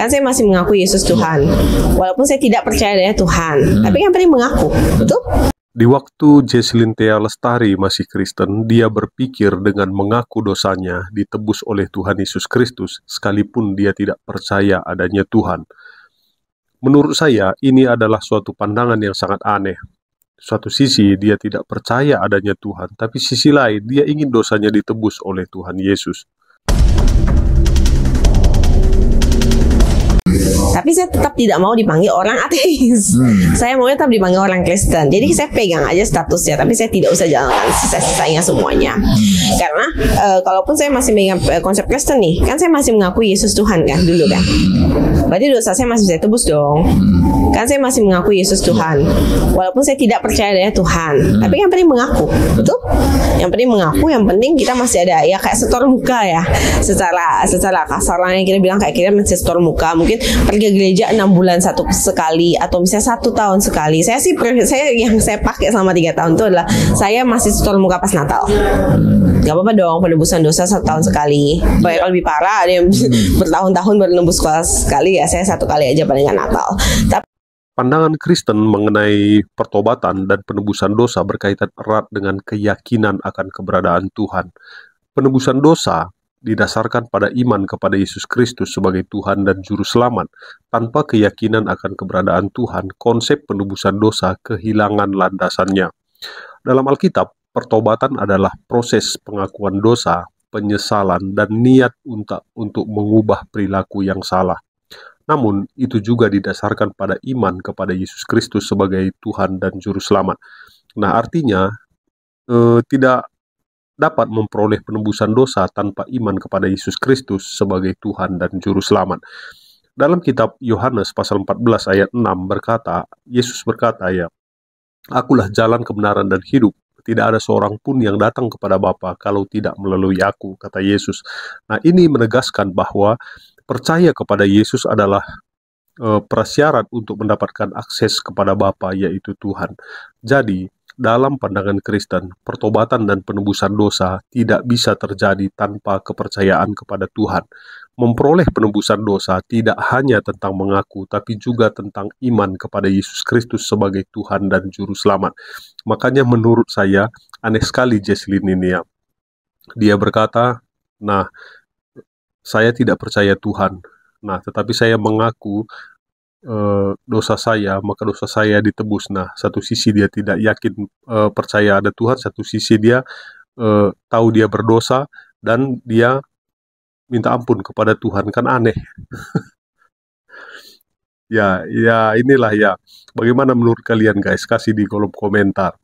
Kan saya masih mengaku Yesus Tuhan, walaupun saya tidak percaya adanya Tuhan. Tapi yang penting mengaku, betul? Di waktu Jesslyn Thea Lestari masih Kristen, dia berpikir dengan mengaku dosanya ditebus oleh Tuhan Yesus Kristus, sekalipun dia tidak percaya adanya Tuhan. Menurut saya, ini adalah suatu pandangan yang sangat aneh. Suatu sisi, dia tidak percaya adanya Tuhan, tapi sisi lain, dia ingin dosanya ditebus oleh Tuhan Yesus. Tapi saya tetap tidak mau dipanggil orang ateis. Saya mau tetap dipanggil orang Kristen. Jadi saya pegang aja statusnya, tapi saya tidak usah jalankan sisa-sisanya semuanya. Karena kalaupun saya masih megang konsep Kristen nih, kan saya masih mengakui Yesus Tuhan kan dulu kan. Berarti dosa saya masih bisa tebus dong. Kan saya masih mengakui Yesus Tuhan, walaupun saya tidak percaya adanya Tuhan. Tapi yang penting mengaku, betul? Yang penting mengaku, yang penting kita masih ada ya kayak setor muka ya. Secara kasarnya kita bilang kayak kita masih setor muka. Mungkin pergi ke gereja 6 bulan sekali atau misalnya 1 tahun sekali. Saya yang saya pakai selama 3 tahun itu adalah saya masih setor muka pas Natal. Gak apa-apa dong penebusan dosa 1 tahun sekali. Kalau lebih parah ada yang bertahun-tahun baru nembus sekali ya. Saya 1 kali aja palingan Natal. Tapi pandangan Kristen mengenai pertobatan dan penebusan dosa berkaitan erat dengan keyakinan akan keberadaan Tuhan. Penebusan dosa didasarkan pada iman kepada Yesus Kristus sebagai Tuhan dan Juru Selamat. Tanpa keyakinan akan keberadaan Tuhan, konsep penebusan dosa kehilangan landasannya. Dalam Alkitab, pertobatan adalah proses pengakuan dosa, penyesalan, dan niat untuk mengubah perilaku yang salah. Namun, itu juga didasarkan pada iman kepada Yesus Kristus sebagai Tuhan dan Juru Selamat. Nah, artinya, tidak dapat memperoleh penebusan dosa tanpa iman kepada Yesus Kristus sebagai Tuhan dan Juru Selamat. Dalam kitab Yohanes pasal 14 ayat 6 berkata, Yesus berkata ya, "Akulah jalan kebenaran dan hidup. Tidak ada seorang pun yang datang kepada Bapa kalau tidak melalui aku," kata Yesus. Nah, ini menegaskan bahwa percaya kepada Yesus adalah prasyarat untuk mendapatkan akses kepada Bapa, yaitu Tuhan. Jadi, dalam pandangan Kristen, pertobatan dan penebusan dosa tidak bisa terjadi tanpa kepercayaan kepada Tuhan. Memperoleh penebusan dosa tidak hanya tentang mengaku, tapi juga tentang iman kepada Yesus Kristus sebagai Tuhan dan Juru Selamat. Makanya menurut saya, aneh sekali Jesslyn ini ya. Dia berkata, nah, saya tidak percaya Tuhan. Nah, tetapi saya mengaku dosa saya, maka dosa saya ditebus. Nah, satu sisi dia tidak yakin percaya ada Tuhan, satu sisi dia tahu dia berdosa dan dia minta ampun kepada Tuhan. Kan aneh. Ya inilah ya. Bagaimana menurut kalian guys? Kasih di kolom komentar.